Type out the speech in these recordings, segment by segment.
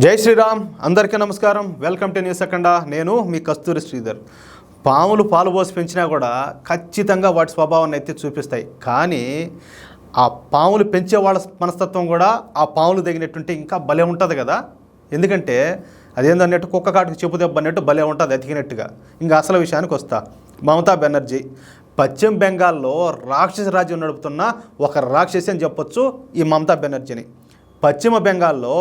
జై శ్రీరామ్. అందరికీ నమస్కారం. వెల్కమ్ టు న్యూస్ అఖండ. నేను మీ కస్తూరి శ్రీధర్. పాములు పాలు పోసి పెంచినా కూడా ఖచ్చితంగా వాటి స్వభావాన్ని అయితే చూపిస్తాయి. కానీ ఆ పాములు పెంచే వాళ్ళ మనస్తత్వం కూడా ఆ పాములు తగినట్టుంటే ఇంకా భలే ఉంటుంది కదా. ఎందుకంటే అదేందన్నట్టు కుక్క కాటుకు చెప్పు దెబ్బ అన్నట్టు భలే ఉంటుంది అతికినట్టుగా. ఇంకా అసలు విషయానికి వస్తా. మమతా బెనర్జీ పశ్చిమ బెంగాల్లో రాక్షస రాజ్యం నడుపుతున్న ఒక రాక్షసి అని చెప్పొచ్చు ఈ మమతా బెనర్జీని. పశ్చిమ బెంగాల్లో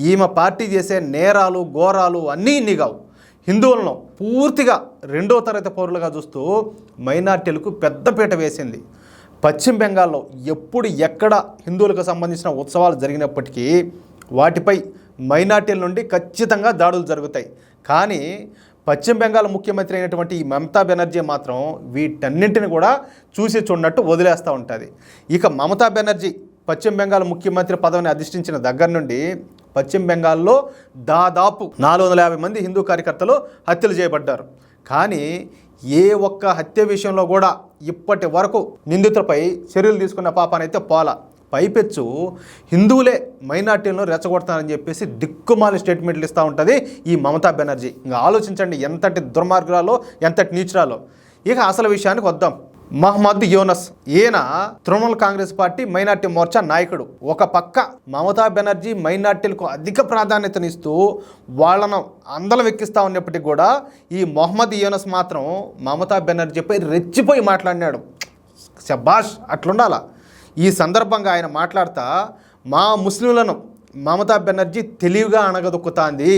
ఈమె పార్టీ చేసే నేరాలు ఘోరాలు అన్నీ నిగావు. హిందువులను పూర్తిగా రెండో తరగతి పౌరులుగా చూస్తూ మైనార్టీలకు పెద్దపీట వేసింది. పశ్చిమ బెంగాల్లో ఎప్పుడు ఎక్కడ హిందువులకు సంబంధించిన ఉత్సవాలు జరిగినప్పటికీ వాటిపై మైనార్టీల నుండి ఖచ్చితంగా దాడులు జరుగుతాయి. కానీ పశ్చిమ బెంగాల్ ముఖ్యమంత్రి అయినటువంటి ఈ మమతా బెనర్జీ మాత్రం వీటన్నింటిని కూడా చూసి చూడనట్టు వదిలేస్తూ ఉంటుంది. ఇక మమతా బెనర్జీ పశ్చిమ బెంగాల్ ముఖ్యమంత్రి పదవిని అధిష్ఠించిన దగ్గర నుండి పశ్చిమ బెంగాల్లో దాదాపు 450 మంది హిందూ కార్యకర్తలు హత్యలు చేయబడ్డారు. కానీ ఏ ఒక్క హత్య విషయంలో కూడా ఇప్పటి వరకు నిందితులపై చర్యలు తీసుకున్న పాపానైతే పోలా. పైపెచ్చు హిందువులే మైనార్టీలను రెచ్చగొడతారని చెప్పేసి దిక్కుమాలి స్టేట్మెంట్లు ఇస్తూ ఉంటుంది ఈ మమతా బెనర్జీ. ఇంకా ఆలోచించండి ఎంతటి దుర్మార్గురాలో ఎంతటి నీచురాలో. ఇక అసలు విషయానికి వద్దాం. మహమ్మద్ యూనస్ ఈయన తృణమూల్ కాంగ్రెస్ పార్టీ మైనార్టీ మోర్చా నాయకుడు. ఒక పక్క మమతా బెనర్జీ మైనార్టీలకు అధిక ప్రాధాన్యతనిస్తూ వాళ్ళను అందలం ఎక్కిస్తూ ఉన్నప్పటికీ కూడా ఈ మహమ్మద్ యూనస్ మాత్రం మమతా బెనర్జీపై రెచ్చిపోయి మాట్లాడినాడు. శబాష్, అట్లుండాలా. ఈ సందర్భంగా ఆయన మాట్లాడుతూ మా ముస్లింలను మమతా బెనర్జీ తెలివిగా అణగదొక్కుతాంది,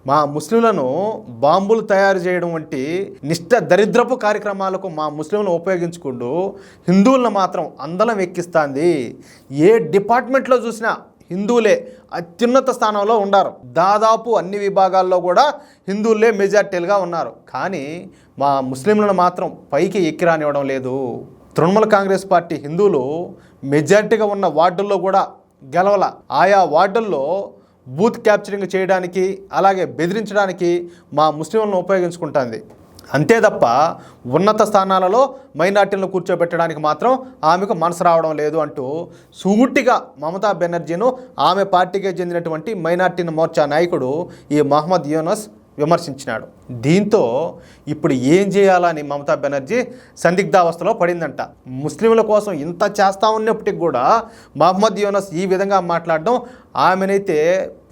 మా ముస్లింలను బాంబులు తయారు చేయడం వంటి నిష్ఠ దరిద్రపు కార్యక్రమాలకు మా ముస్లింలను ఉపయోగించుకుంటూ హిందువులను మాత్రం అందలం ఎక్కిస్తుంది. ఏ డిపార్ట్మెంట్లో చూసినా హిందువులే అత్యున్నత స్థానంలో ఉన్నారు. దాదాపు అన్ని విభాగాల్లో కూడా హిందువులే మెజార్టీలుగా ఉన్నారు. కానీ మా ముస్లింలను మాత్రం పైకి ఎక్కిరానివ్వడం లేదు. తృణమూల్ కాంగ్రెస్ పార్టీ హిందువులు మెజార్టీగా ఉన్న వార్డుల్లో కూడా గెలవల. ఆయా వార్డుల్లో బూత్ క్యాప్చరింగ్ చేయడానికి అలాగే బెదిరించడానికి మా ముస్లింలను ఉపయోగించుకుంటుంది. అంతే తప్ప ఉన్నత స్థానాలలో మైనార్టీలను కూర్చోబెట్టడానికి మాత్రం ఆమెకు మనసు రావడం లేదు అంటూ సూటిగా మమతా బెనర్జీను ఆమె పార్టీకి చెందినటువంటి మైనార్టీ మోర్చా నాయకుడు ఈ మహమ్మద్ యూనస్ విమర్శించినాడు. దీంతో ఇప్పుడు ఏం చేయాలని మమతా బెనర్జీ సందిగ్ధావస్థలో పడిందంట. ముస్లింల కోసం ఇంత చేస్తూ ఉన్నప్పటికి కూడా మహమ్మద్ యూనస్ ఈ విధంగా మాట్లాడడం ఆమెనైతే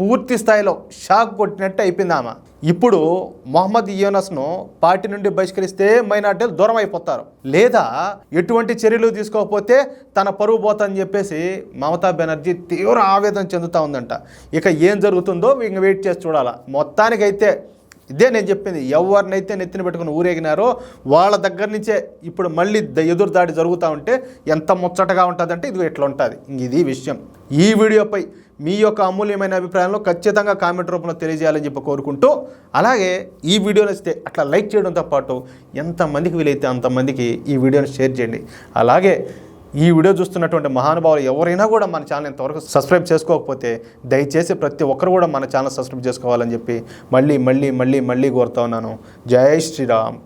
పూర్తి స్థాయిలో షాక్ కొట్టినట్టు అయిపోయింది ఆమె. ఇప్పుడు మహమ్మద్ యూనస్ను పార్టీ నుండి బహిష్కరిస్తే మైనార్టీలు దూరం అయిపోతారు, లేదా ఎటువంటి చర్యలు తీసుకోకపోతే తన పరువు పోతుందని చెప్పేసి మమతా బెనర్జీ తీవ్ర ఆవేదన చెందుతూ ఉందంట. ఇక ఏం జరుగుతుందో ఇంక వెయిట్ చేసి చూడాలా. మొత్తానికైతే ఇదే నేను చెప్పింది, ఎవరినైతే నెత్తిన పెట్టుకుని ఊరేగినారో వాళ్ళ దగ్గర నుంచే ఇప్పుడు మళ్ళీ ఎదురు దాడి జరుగుతూ ఉంటే ఎంత ముచ్చటగా ఉంటుందంటే ఇది ఇట్లా ఉంటుంది. ఇది విషయం. ఈ వీడియోపై మీ యొక్క అమూల్యమైన అభిప్రాయంలో ఖచ్చితంగా కామెంట్ రూపంలో తెలియజేయాలని చెప్పి కోరుకుంటూ, అలాగే ఈ వీడియో నచ్చితే అట్లా లైక్ చేయడంతో పాటు ఎంతమందికి వీలైతే అంతమందికి ఈ వీడియోని షేర్ చేయండి. అలాగే ఈ వీడియో చూస్తున్నటువంటి మహానుభావులు ఎవరైనా కూడా మన ఛానల్ ఇంతవరకు సబ్స్క్రైబ్ చేసుకోకపోతే దయచేసి ప్రతి ఒక్కరు కూడా మన ఛానల్ సబ్స్క్రైబ్ చేసుకోవాలని చెప్పి మళ్ళీ కోరుతా ఉన్నాను. జై శ్రీరామ్.